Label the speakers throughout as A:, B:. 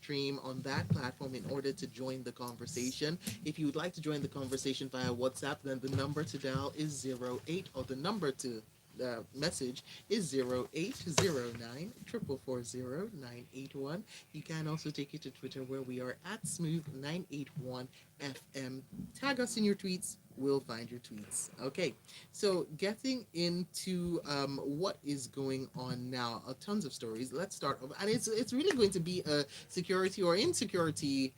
A: stream on that platform in order to join the conversation. If you would like to join the conversation via WhatsApp, then the number to dial is 08, or the number to message is 0809 440 981. You can also take it to Twitter, where we are at Smooth981FM. Tag us in your tweets. We'll find your tweets. Okay, so getting into what is going on now, tons of stories. Let's start off, and it's really going to be a security or insecurity,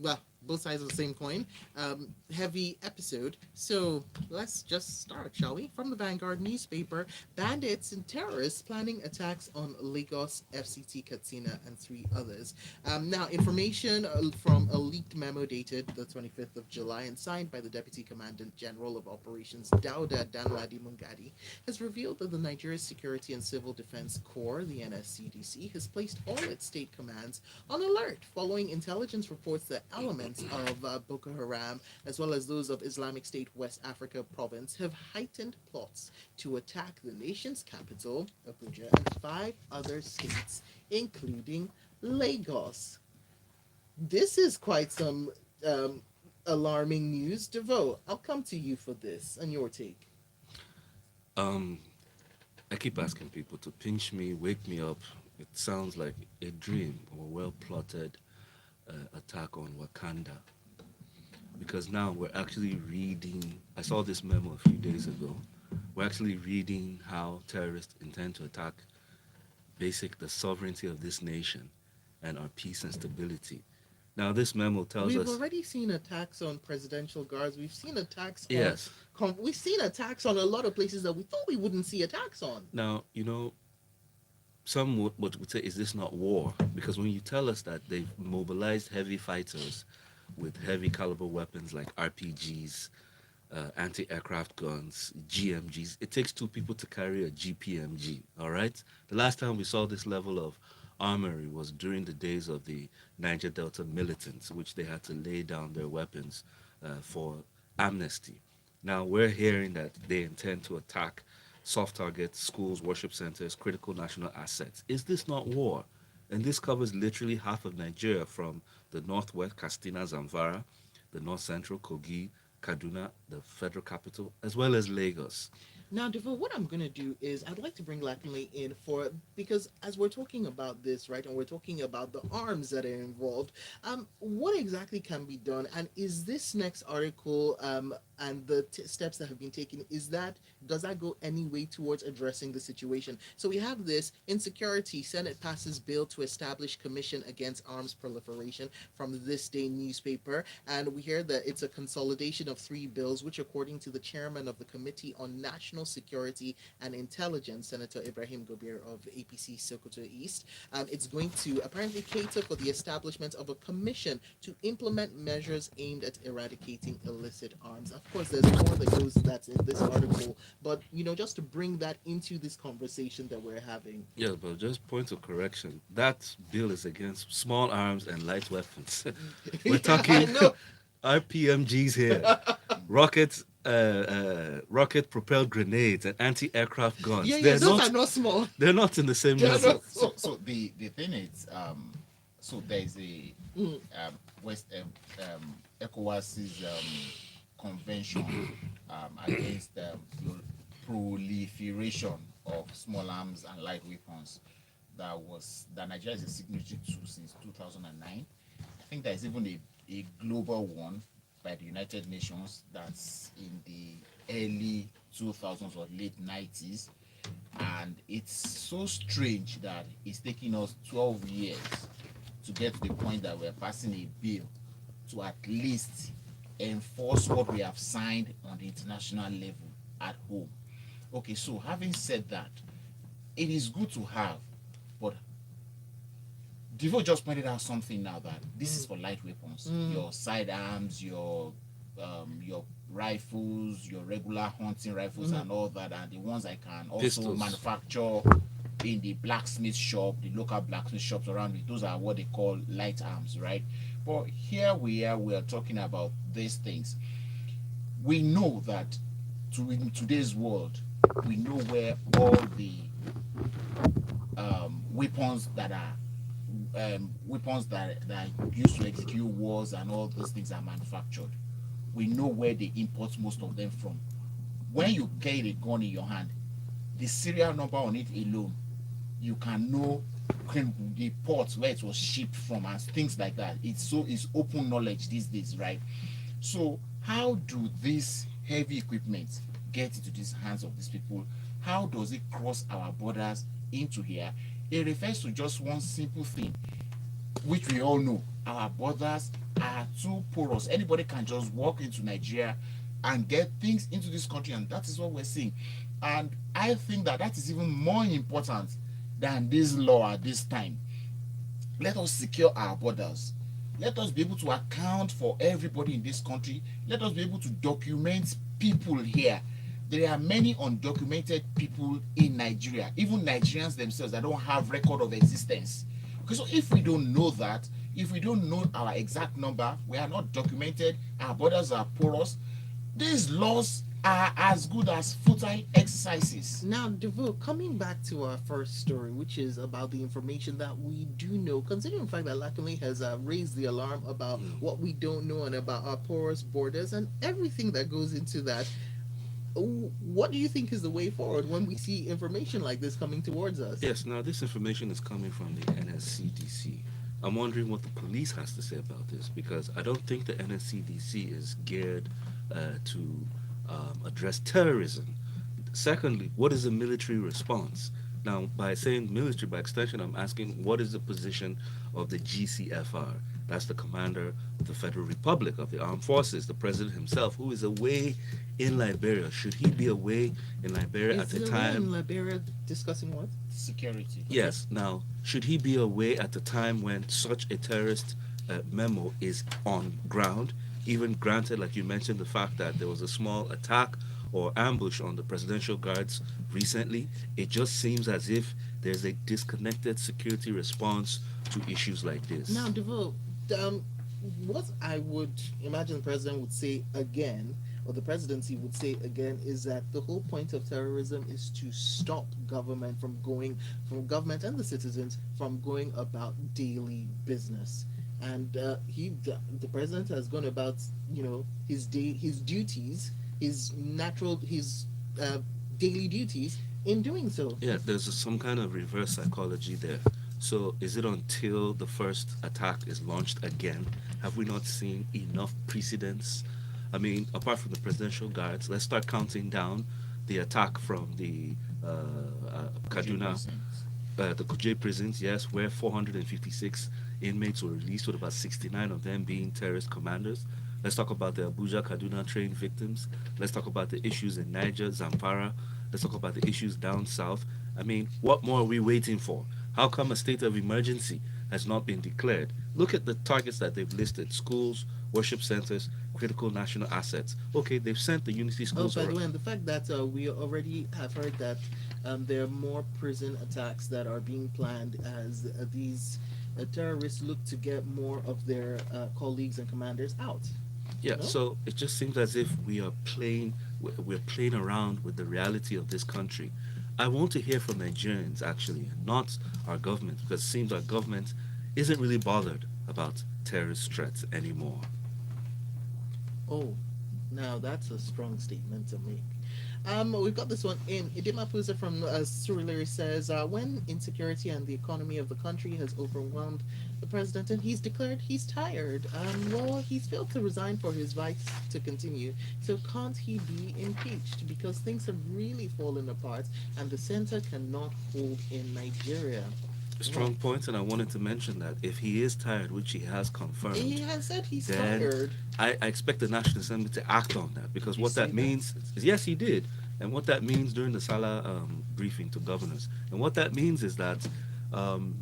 A: well, both sides of the same coin, heavy episode. So let's just start, shall we? From the Vanguard newspaper: bandits and terrorists planning attacks on Lagos, FCT Katsina, and three others. Now, information from a leaked memo dated the 25th of July and signed by the Deputy Commandant General of Operations Dauda Danladi Mungadi has revealed that the Nigeria Security and Civil Defense Corps, the NSCDC, has placed all its state commands on alert following intelligence reports that elements of Boko Haram, as well as those of Islamic State West Africa province, have heightened plots to attack the nation's capital, Abuja, and five other states, including Lagos. This is quite some alarming news. DeVoe, I'll come to you for this and your take.
B: Um, I keep asking people to pinch me, wake me up. It sounds like a dream or a well plotted attack on Wakanda. Because now we're actually reading, I saw this memo a few days ago. We're actually reading how terrorists intend to attack the sovereignty of this nation and our peace and stability. Now, this memo tells
A: We've
B: us,
A: already seen attacks on presidential guards. We've seen attacks on
B: yes.
A: we've seen attacks on a lot of places that we thought we wouldn't see attacks on.
B: Now, some would say, is this not war? Because when you tell us that they've mobilized heavy fighters with heavy caliber weapons like RPGs, anti-aircraft guns, GMGs, it takes two people to carry a GPMG, all right? The last time we saw this level of armory was during the days of the Niger Delta militants, which they had to lay down their weapons for amnesty. Now we're hearing that they intend to attack soft targets, schools, worship centers, critical national assets. Is this not war? And this covers literally half of Nigeria, from the northwest, Katsina, Zamfara, the north central, Kogi, Kaduna, the federal capital, as well as Lagos.
A: Now, Devo, what I'm gonna do is I'd like to bring Latinly in for, because as we're talking about this, right, and we're talking about the arms that are involved, what exactly can be done, and is this next article and the steps that have been taken, does that go any way towards addressing the situation? So we have this insecurity. Senate passes bill to establish commission against arms proliferation, from This Day newspaper, and we hear that it's a consolidation of three bills, which, according to the chairman of the Committee on National Security and Intelligence, Senator Ibrahim Gobir of APC Sokoto East, it's going to apparently cater for the establishment of a commission to implement measures aimed at eradicating illicit arms. Of course, there's more that goes that's in this article, but just to bring that into this conversation that we're having.
B: Yeah, but just point of correction. That bill is against small arms and light weapons. We're
A: I
B: talking
A: know.
B: RPMGs here, rocket propelled grenades and anti-aircraft guns.
A: Yeah, those are not small.
B: They're not in the same
A: They're
B: level.
A: not
C: So,
A: small.
C: so the thing is, so there is a
A: Mm.
C: West ECOWAS's convention against proliferation of small arms and light weapons that Nigeria is a signatory to since 2009. I think there is even a global one by the United Nations that's in the early 2000s or late 90s. And it's so strange that it's taking us 12 years to get to the point that we're passing a bill to at least enforce what we have signed on the international level at home. Okay, so having said that, it is good to have, but Devo just pointed out something now, that this is for light weapons, your sidearms, your rifles, your regular hunting rifles, and all that, and the ones I can also
B: Pistols.
C: manufacture in the blacksmith shop, the local blacksmith shops around me. Those are what they call light arms, right? But here we are talking about these things. We know that in today's world, we know where all the weapons that are weapons that used to execute wars and all those things are manufactured. We know where they import most of them from. When you carry a gun in your hand, the serial number on it alone, you can know the port where it was shipped from and things like that. It's open knowledge these days, right? So how do this heavy equipment get into these hands of these people? How does it cross our borders into here? It refers to just one simple thing, which we all know: our borders are too porous. Anybody can just walk into Nigeria and get things into this country, and that is what we're seeing. And I think that that is even more important than this law at this time. Let us secure our borders. Let us be able to account for everybody in this country. Let us be able to document people here. There are many undocumented people in Nigeria, even Nigerians themselves that don't have record of existence. Okay, so if we don't know that, if we don't know our exact number, we are not documented, our borders are porous, these laws are as good as futile exercises.
A: Now, Devo, coming back to our first story, which is about the information that we do know, considering the fact that Lakanle has raised the alarm about
B: Mm.
A: what we don't know and about our porous borders and everything that goes into that, what do you think is the way forward when we see information like this coming towards us?
B: Yes, now this information is coming from the NSCDC. I'm wondering what the police has to say about this because I don't think the NSCDC is geared to address terrorism. Secondly, what is the military response? Now, by saying military, by extension, I'm asking what is the position of the GCFR? That's the commander of the Federal Republic of the Armed Forces, the president himself, who is away in Liberia. Should he be away in Liberia
A: Is
B: at the
A: the law in
B: time?
A: Liberia discussing what?
C: Security.
B: Yes. Now, should he be away at the time when such a terrorist memo is on ground? Even granted, like you mentioned, the fact that there was a small attack or ambush on the presidential guards recently, it just seems as if there's a disconnected security response to issues like
A: Now,
B: this.
A: Devo, um, what I would imagine the president would say again, or the presidency would say again, is that the whole point of terrorism is to stop from government and the citizens from going about daily business. And the president has gone about, his duties, his uh, daily duties in doing so.
B: Yeah, there's some kind of reverse psychology there. So, is it until the first attack is launched again? Have we not seen enough precedents? I mean, apart from the presidential guards, let's start counting down the attack from the Kaduna, the Kuje prisons, yes, where 456 inmates were released, with about 69 of them being terrorist commanders. Let's talk about the Abuja Kaduna train victims. Let's talk about the issues in Niger, Zamfara. Let's talk about the issues down south. I mean, what more are we waiting for? How come a state of emergency has not been declared? Look at the targets that they've listed: schools, worship centers, critical national assets. Okay, they've sent the unity
A: Oh,
B: schools
A: by the
B: around.
A: way, and the fact that we already have heard that there are more prison attacks that are being planned as these terrorists look to get more of their colleagues and commanders out.
B: Yeah,
A: No?
B: so it just seems as if we're playing around with the reality of this country. I want to hear from Nigerians actually, not our government, because it seems our government isn't really bothered about terrorist threats anymore.
A: Oh, now that's a strong statement to make. We've got this one in. Idima Puza from Surulere says, when insecurity and the economy of the country has overwhelmed the president and he's declared he's tired, well, he's failed to resign for his vice to continue. So can't he be impeached? Because things have really fallen apart and the center cannot hold in Nigeria. Well,
B: Strong points, and I wanted to mention that if he is tired, which he has confirmed,
A: he has said he's
B: then
A: tired.
B: I expect the National Assembly to act on that because
C: Did he
B: what
C: say
B: that
C: that?
B: means is yes, he did, and what that means during the Salah briefing to governors, and what that means is that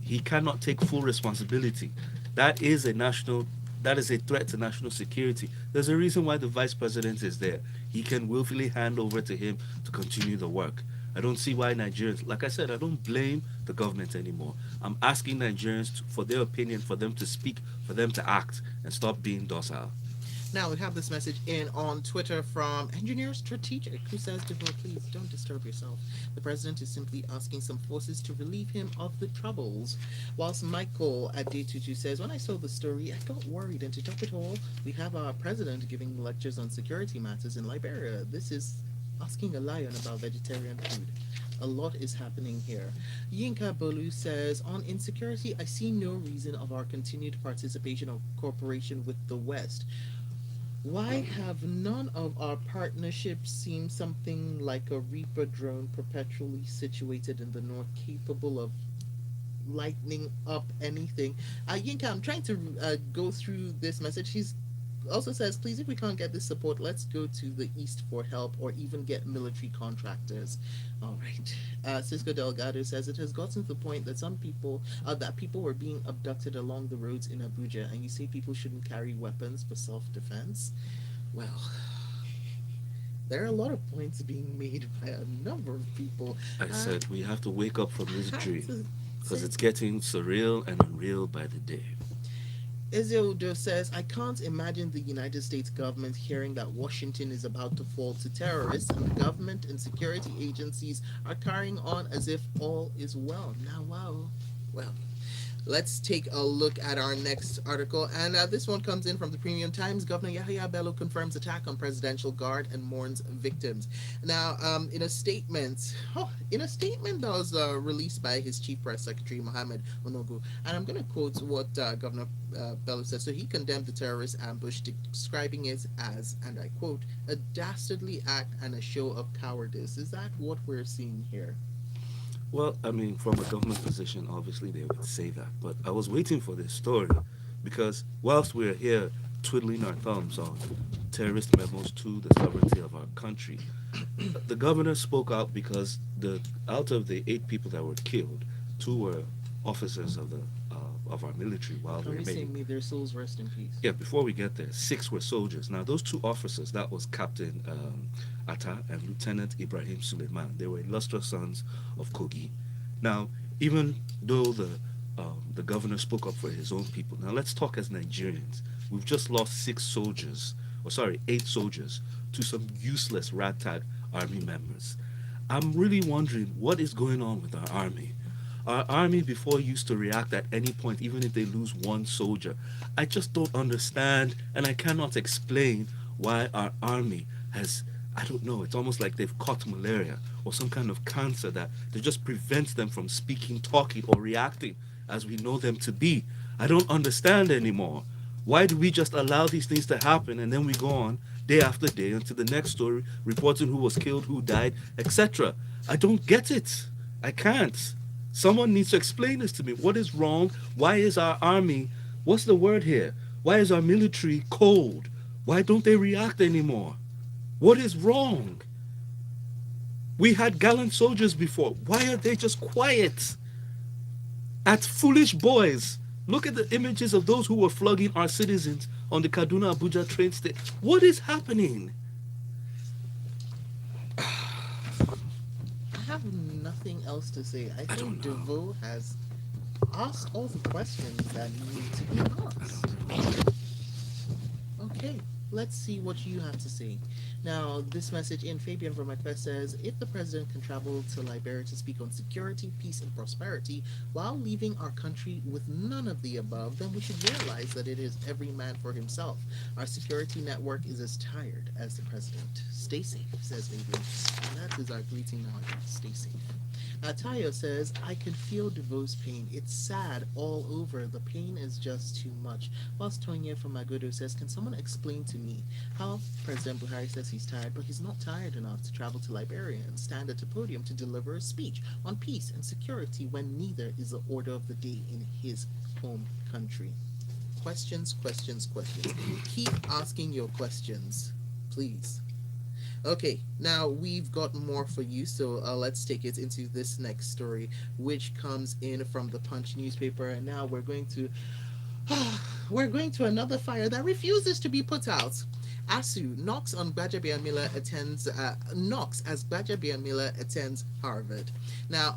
B: he cannot take full responsibility. That is a national. That is a threat to national security. There's a reason why the vice president is there. He can willfully hand over to him to continue the work. I don't see why Nigerians, like I said, I don't blame the government anymore. I'm asking Nigerians for their opinion, for them to speak, for them to act, and stop being docile.
A: Now we have this message in on Twitter from Engineer Strategic, who says, Devo, please don't disturb yourself. The president is simply asking some forces to relieve him of the troubles. Whilst Michael at Day22 says, when I saw the story, I got worried, and to top it all, we have our president giving lectures on security matters in Liberia. This is asking a lion about vegetarian food. A lot is happening here. Yinka Bolu says, on insecurity, I see no reason of our continued participation or cooperation with the West. Why have none of our partnerships seemed something like a Reaper drone perpetually situated in the north, capable of lightening up anything? Yinka, I'm trying to go through this message. He's also says, please, if we can't get this support, let's go to the east for help or even get military contractors. All right. Cisco Delgado says it has gotten to the point that that people were being abducted along the roads in Abuja, and you say people shouldn't carry weapons for self-defense. Well, there are a lot of points being made by a number of people.
B: I
A: Uh,
B: said we have to wake up from this
A: I have
B: dream
A: to
B: because
A: say,
B: it's getting surreal and unreal by the day.
A: Ezeudo says, I can't imagine the United States government hearing that Washington is about to fall to terrorists, and the government and security agencies are carrying on as if all is well. Now, wow. Well, let's take a look at our next article. And this one comes in from the Premium Times. Governor Yahya Bello confirms attack on presidential guard and mourns victims. Now, in a statement that was released by his chief press secretary, Mohammed Onogu, and I'm going to quote what Governor Bello said. So he condemned the terrorist ambush, describing it as, and I quote, a dastardly act and a show of cowardice. Is that what we're seeing here?
B: Well, I mean, from a government position, obviously they would say that. But I was waiting for this story because whilst we're here twiddling our thumbs on terrorist memos to the sovereignty of our country, the governor spoke out because the out of the 8 people that were killed, 2 were officers of our military while
A: Can
B: we were
A: we say,
B: making.
A: may their souls rest in peace?
B: Yeah, before we get there, 6 were soldiers. Now, those 2 officers, that was Captain Atta and Lieutenant Ibrahim Suleiman. They were illustrious sons of Kogi. Now, even though the governor spoke up for his own people, now let's talk as Nigerians. We've just lost 8 soldiers to some useless ragtag army members. I'm really wondering what is going on with our army. Our army before used to react at any point, even if they lose 1 soldier. I just don't understand, and I cannot explain why our army has, I don't know, it's almost like they've caught malaria or some kind of cancer that just prevents them from speaking, talking, or reacting as we know them to be. I don't understand anymore. Why do we just allow these things to happen and then we go on day after day until the next story reporting who was killed, who died, etc.? I don't get it. I can't. Someone needs to explain this to me. What is wrong? Why is our army, what's the word here? Why is our military cold? Why don't they react anymore? What is wrong? We had gallant soldiers before. Why are they just quiet? At foolish boys. Look at the images of those who were flogging our citizens on the Kaduna Abuja train station. What is happening?
A: I have nothing else to say. I
B: I
A: think
B: don't know.
A: DeVoe has asked all the questions that need to be asked. Okay, let's see what you have to say. Now, this message in Fabian from McBeth says, if the president can travel to Liberia to speak on security, peace, and prosperity while leaving our country with none of the above, then we should realize that it is every man for himself. Our security network is as tired as the president. Stay safe, says Fabian. And that is our greeting now. Stay safe. Tayo says, I can feel DeVoe's pain. It's sad all over. The pain is just too much. Whilst Tonya from Magodo says, can someone explain to me how President Buhari says he's tired, but he's not tired enough to travel to Liberia and stand at a podium to deliver a speech on peace and security when neither is the order of the day in his home country? Questions, questions, questions. Keep asking your questions, please. Okay, now we've got more for you, so let's take it into this next story, which comes in from the Punch newspaper. And now we're going to another fire that refuses to be put out. ASUU knocks as Gbajabiamila attends Harvard. Now,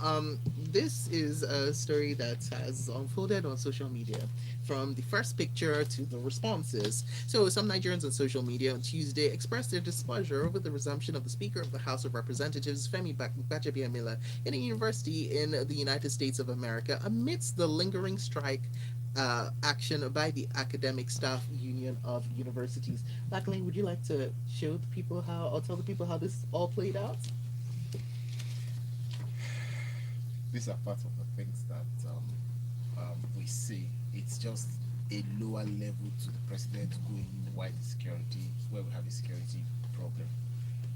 A: this is a story that has unfolded on social media, from the first picture to the responses. So, some Nigerians on social media on Tuesday expressed their displeasure over the resumption of the Speaker of the House of Representatives, Gbajabiamila, in a university in the United States of America amidst the lingering strike action by the Academic Staff Union of Universities. Lachlan, would you like to show the people how, or tell the people how this all played out?
C: These are part of the things that we see. It's just a lower level to the president going why the security, where we have a security problem.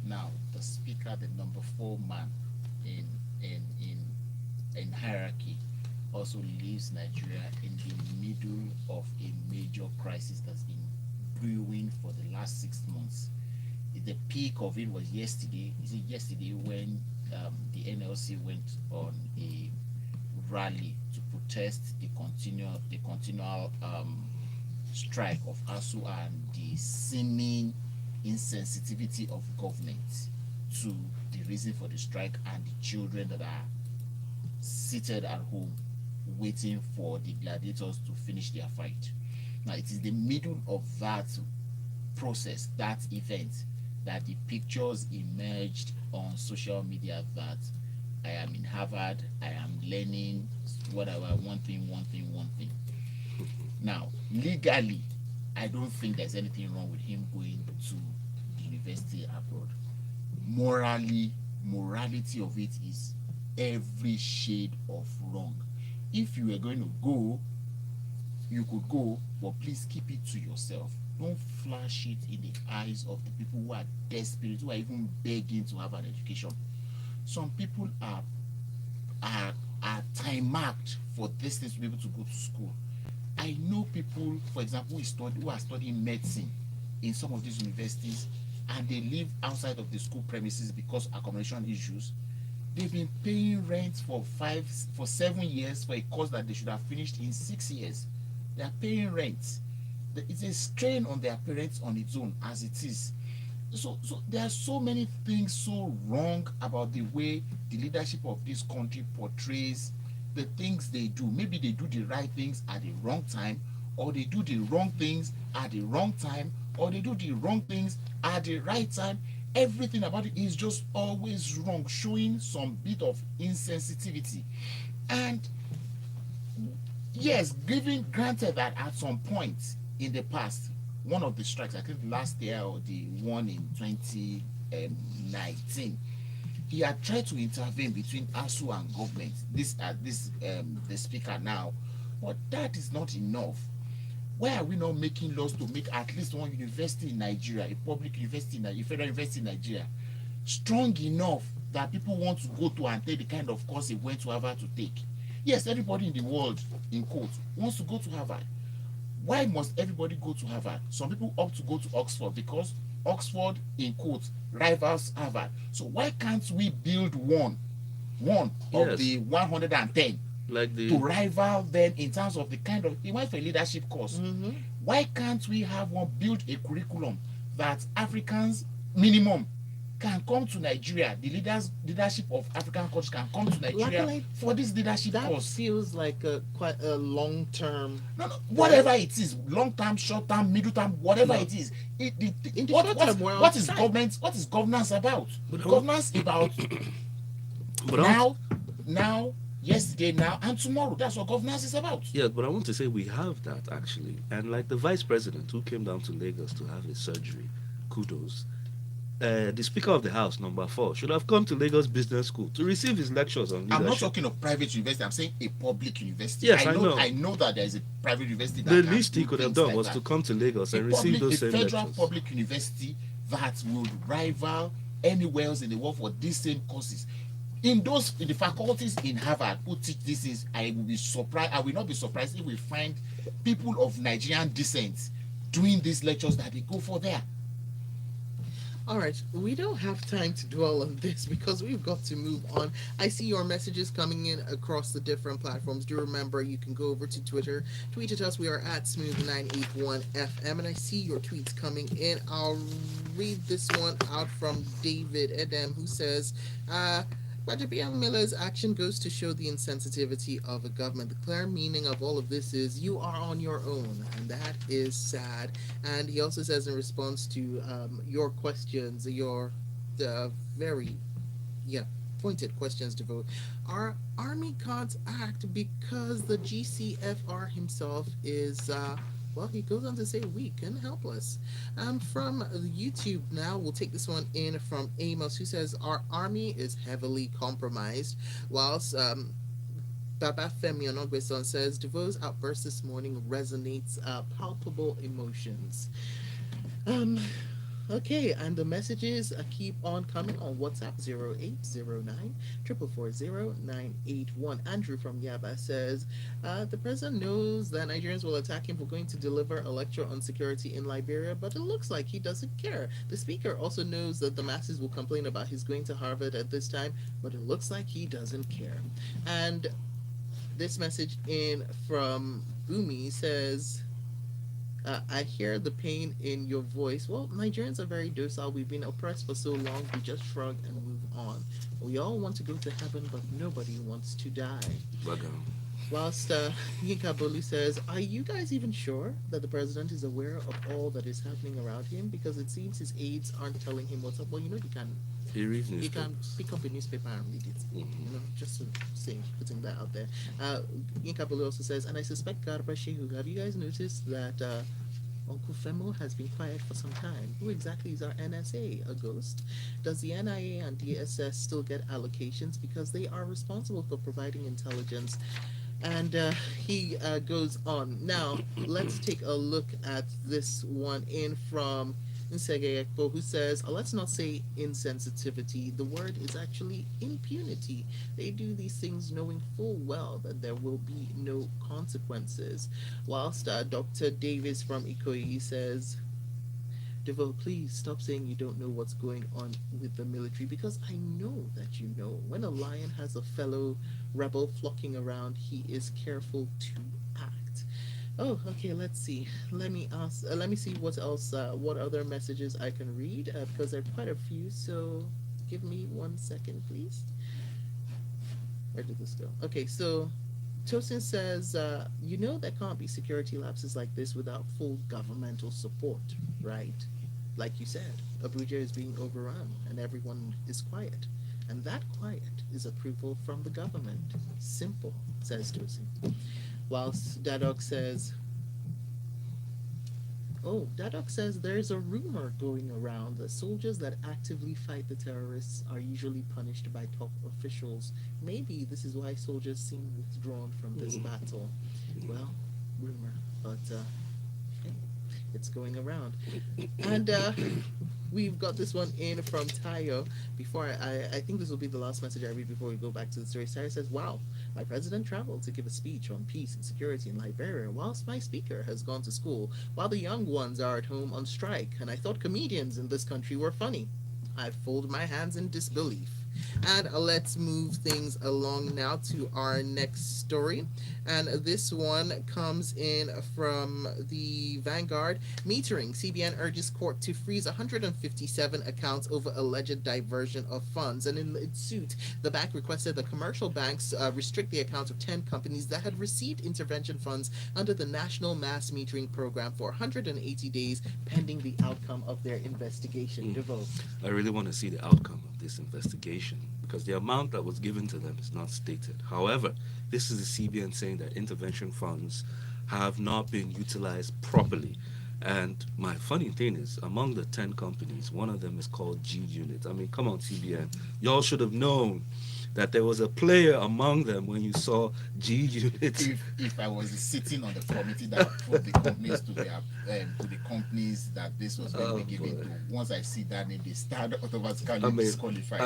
C: Now, the speaker, the number four man in in in in hierarchy, also leaves Nigeria in the middle of a major crisis that's been brewing for the last 6 months. The peak of it was yesterday. Is it yesterday when the NLC went on a rally to protest the continual strike of ASUU and the seeming insensitivity of government to the reason for the strike and the children that are seated at home waiting for the gladiators to finish their fight. Now, it is the middle of that process, that event, that the pictures emerged on social media that I am in Harvard, I am learning whatever, one thing, one thing, one thing. Now, legally, I don't think there's anything wrong with him going to the university abroad. Morally, morality of it is every shade of wrong. If you were going to go, you could go, but please keep it to yourself. Don't flash it in the eyes of the people who are desperate, who are even begging to have an education. Some people are are time marked for this things to be able to go to school. I know people, for example, who are studying medicine in some of these universities, and they live outside of the school premises because accommodation issues. They've been paying rent for 7 years for a course that they should have finished in 6 years. They are paying rent. It's a strain on their parents on its own as it is. So there are so many things so wrong about the way the leadership of this country portrays the things they do. Maybe they do the right things at the wrong time, or they do the wrong things at the wrong time, or they do the wrong things at the right time. Everything about it is just always wrong, showing some bit of insensitivity. And yes, giving granted that at some point in the past, one of the strikes, I think last year or the one in 2019, he had tried to intervene between ASUU and government. The speaker now, but that is not enough. Why are we not making laws to make at least one university in Nigeria, a public university, a federal university in Nigeria, strong enough that people want to go to and take the kind of course they went to Harvard to take? Yes, everybody in the world, in quotes, wants to go to Harvard. Why must everybody go to Harvard? Some people opt to go to Oxford because Oxford, in quotes, rivals Harvard. So why can't we build one of
B: Yes,
C: the 110
B: like
C: to
B: the
C: rival them in terms of the kind of, he went for a leadership course.
A: Mm-hmm.
C: Why can't we have one, build a curriculum that Africans minimum can come to Nigeria, the leadership of African countries can come to Nigeria
A: Luckily,
C: for this leadership
A: that
C: course?
A: feels like a quite a long term.
C: No, no, whatever it is, long term, short term, middle term, whatever
B: no,
C: it is.
A: In the short term, we're
C: What is
A: outside.
C: government? What is governance about?
B: but I want,
C: Governance about
B: but I want,
C: now, now, yesterday, now, and tomorrow. That's what governance is about.
B: yeah, but I want to say we have that actually, and like the vice president who came down to Lagos to have his surgery, kudos. The Speaker of the House, number four, should have come to Lagos Business School to receive his lectures on
C: I'm not
B: leadership.
C: talking of private university. I'm saying a public university.
B: Yes, I know.
C: I know that there is a private university that
B: The
C: can
B: least he
C: do
B: could have
C: things
B: done
C: like
B: was
C: that.
B: to come to Lagos
C: A
B: and receive
C: public, a
B: those same
C: federal
B: lectures.
C: public university that would rival anywhere else in the world for these same courses. In the faculties in Harvard who teach these things, I will be surprised. I will not be surprised if we find people of Nigerian descent doing these lectures that they go for there.
A: All right, we don't have time to dwell on this because we've got to move on. I see your messages coming in across the different platforms. Do remember you can go over to Twitter, tweet at us. We are at Smooth981FM, and I see your tweets coming in. I'll read this one out from David Edem, who says, Gbajabiamila's action goes to show the insensitivity of a government. The clear meaning of all of this is you are on your own, and that is sad. And he also says in response to your questions, your very yeah pointed questions to vote. Our army can't act because the GCFR himself is well, he goes on to say weak and helpless. From YouTube now, we'll take this one in from Amos, who says our army is heavily compromised, whilst Baba Femi Onogbeson says DeVoe's outburst this morning resonates palpable emotions. Um, Okay, and the messages keep on coming on WhatsApp 0809 444 Andrew from Yaba says the president knows that Nigerians will attack him for going to deliver a lecture on security in Liberia, but it looks like he doesn't care. The speaker also knows that the masses will complain about his going to Harvard at this time, but it looks like he doesn't care. And this message in from Boomy says I hear the pain in your voice. Well, Nigerians are very docile. We've been oppressed for so long, we just shrug and move on. We all want to go to heaven, but nobody wants to die.
B: Bagam.
A: Whilst Yinka Bolu says, are you guys even sure that the president is aware of all that is happening around him? Because it seems his aides aren't telling him what's up. Well,
B: He reads
A: you can
B: newspapers.
A: pick up a newspaper and read it. Just to say, putting that out there. Yinka Bolu also says, and I suspect Garba Shehu. Have you guys noticed that Uncle Femo has been quiet for some time? Who exactly is our NSA? A ghost? Does the NIA and DSS still get allocations because they are responsible for providing intelligence? And he goes on. Now, let's take a look at this one in from Nsege Ekpo, who says, let's not say insensitivity. The word is actually impunity. They do these things knowing full well that there will be no consequences. Whilst Dr. Davis from Ikoyi says, Devo, please stop saying you don't know what's going on with the military because I know that you know. When a lion has a fellow rebel flocking around, he is careful to act. Oh, okay. Let's see. Let me ask. Let me see what else. What other messages I can read because there are quite a few. So, give me 1 second, please. Where did this go? Okay, so Tosin says, you know, there can't be security lapses like this without full governmental support, right? Like you said, Abuja is being overrun and everyone is quiet. And that quiet is approval from the government. Simple, says Tosin. Whilst Dadok says, oh, Dadok says there's a rumor going around that soldiers that actively fight the terrorists are usually punished by top officials. Maybe this is why soldiers seem withdrawn from this battle. Well, rumor, but hey, it's going around. And we've got this one in from Tayo. Before I think this will be the last message I read before we go back to the story. Tayo says, wow, my president traveled to give a speech on peace and security in Liberia, whilst my speaker has gone to school, while the young ones are at home on strike, and I thought comedians in this country were funny. I fold my hands in disbelief. And let's move things along now to our next story. And this one comes in from the Vanguard. Metering. CBN urges court to freeze 157 accounts over alleged diversion of funds. And in its suit, the bank requested the commercial banks restrict the accounts of 10 companies that had received intervention funds under the National Mass Metering Program for 180 days pending the outcome of their investigation. DeVoe.
B: I really want to see the outcome of this investigation because the amount that was given to them is not stated. However, this is the CBN saying that intervention funds have not been utilized properly. And my funny thing is, among the 10 companies, one of them is called G Unit. I mean, come on, CBN. Y'all should have known that there was a player among them when you saw G Unit.
C: If I was sitting on the committee that put the companies to the companies that this was going to be given to, once I see that name, they start automatically disqualified.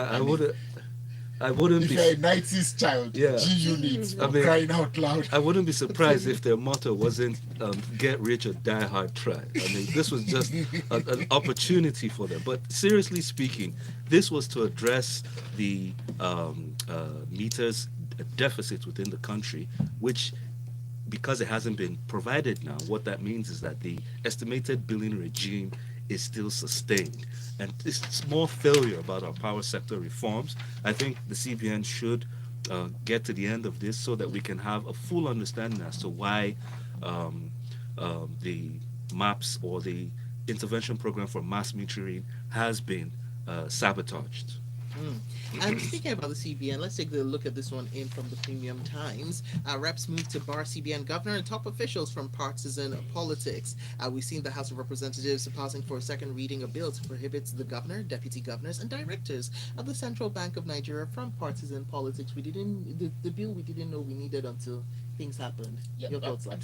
B: I wouldn't
C: if
B: be.
C: you're a 90s child,
B: Yeah.
C: G Unit,
B: I mean,
C: crying out loud.
B: I wouldn't be surprised if their motto wasn't "Get rich or die hard try." I mean, this was just an opportunity for them. But seriously speaking, this was to address the meters deficits within the country, which because it hasn't been provided now, what that means is that the estimated billing regime is still sustained. And it's more failure about our power sector reforms. I think the CBN should get to the end of this so that we can have a full understanding as to why um, the MAPS or the intervention program for mass metering has been sabotaged.
A: Mm. And speaking about the CBN, let's take a look at this one in from the Premium Times. Reps move to bar CBN governor and top officials from partisan politics. We've seen the House of Representatives passing for a second reading a bill to prohibit the governor, deputy governors, and directors of the Central Bank of Nigeria from partisan politics. The bill we didn't know we needed until things happened.
C: Yeah,
A: Your thoughts, like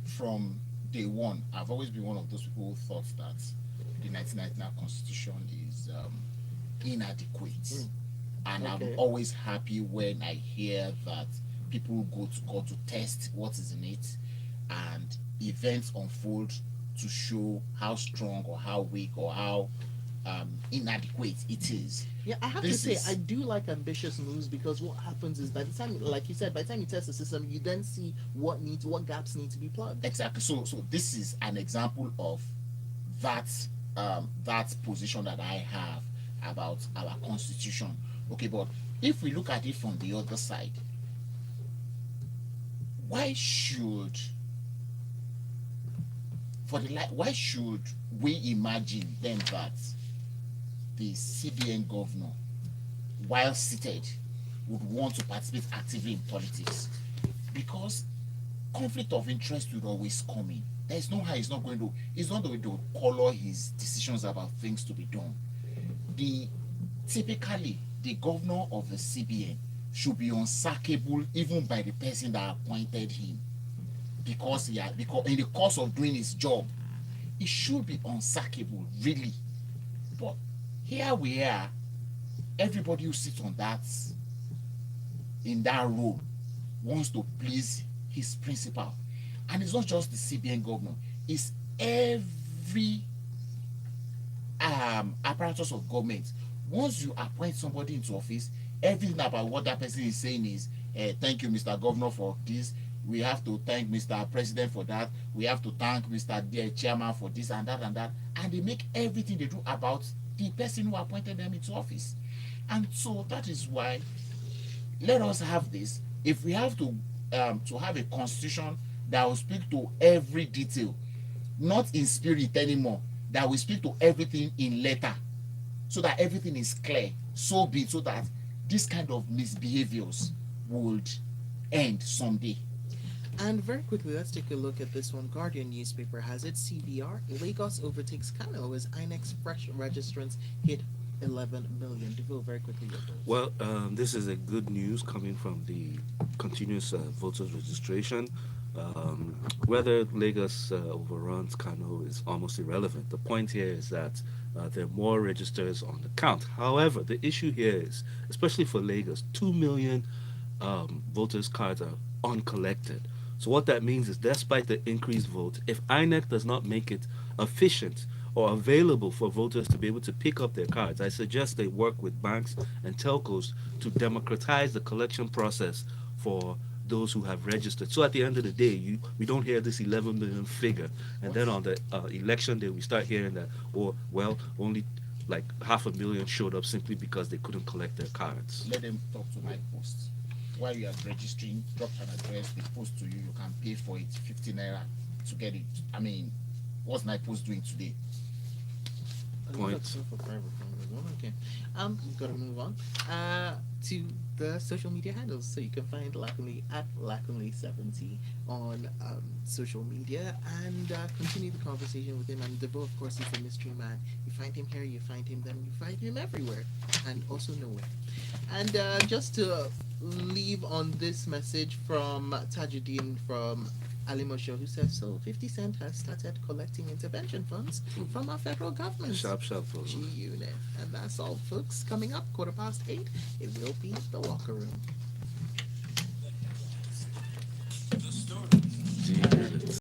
C: from day one, I've always been one of those people who thought that the 1999 Constitution is inadequate. And
A: Okay.
C: I'm always happy when I hear that people go to court to test what is in it, and events unfold to show how strong or how weak or how inadequate it is.
A: Yeah, I have
C: This
A: to say,
C: is
A: I do like ambitious moves because what happens is by the time, like you said, by the time you test the system, you then see what gaps need to be plugged.
C: exactly so. This is an example of that that position that I have about our constitution. Okay, but if we look at it from the other side, why should why should we imagine then that the CBN governor, while seated, would want to participate actively in politics? Because conflict of interest will always come in. There's no how he's not going to. He's not going to color his decisions about things to be done. The typically the governor of the CBN should be unsackable even by the person that appointed him, because because in the course of doing his job, he should be unsackable, really. But here we are, everybody who sits on that in that role wants to please his principal. And it's not just the CBN governor, it's every apparatus of government. Once you appoint somebody into office, everything about what that person is saying is, thank you, Mr. Governor, for this. We have to thank Mr. President for that. We have to thank Mr. Chairman for this and that and that. And they make everything they do about the person who appointed them into office. And so that is why, let us have this. If we have to have a constitution that will speak to every detail, not in spirit anymore, that will speak to everything in letter, so that everything is clear, so be it, so that this kind of misbehaviors would end someday.
A: And very quickly, let's take a look at this one. Guardian newspaper has it. CBR, Lagos overtakes Kano as INEX fresh registrants hit 11 million. DeVille, very quickly. Your thoughts.
B: Well, this is a good news coming from the continuous voters registration. Whether Lagos overruns Kano is almost irrelevant. The point here is that there are more registers on the count. However, the issue here is, especially for Lagos, 2 million voters' cards are uncollected. So what that means is, despite the increased vote, if INEC does not make it efficient or available for voters to be able to pick up their cards, I suggest they work with banks and telcos to democratize the collection process for those who have registered. So at the end of the day, we don't hear this 11 million figure, and then on the election day we start hearing that, oh well, only like 500,000 showed up simply because they couldn't collect their cards.
C: Let them talk to my post. While you are registering, drop an address, they post to you, you can pay for it, 50 naira to get it. I mean, what's my post doing today?
B: Point.
A: Okay. We've got to move on to the social media handles. So you can find Lakunle at Lakunle70 on social media, and continue the conversation with him. And Devo, of course, is the mystery man. You find him here, you find him then, you find him everywhere, and also nowhere. And just to leave on this message from Tajuddin from Alimosho, who says, so 50 Cent has started collecting intervention funds from our federal government.
B: Sharp,
A: G Unit. And that's all, folks. Coming up, 8:15, it will be the locker room.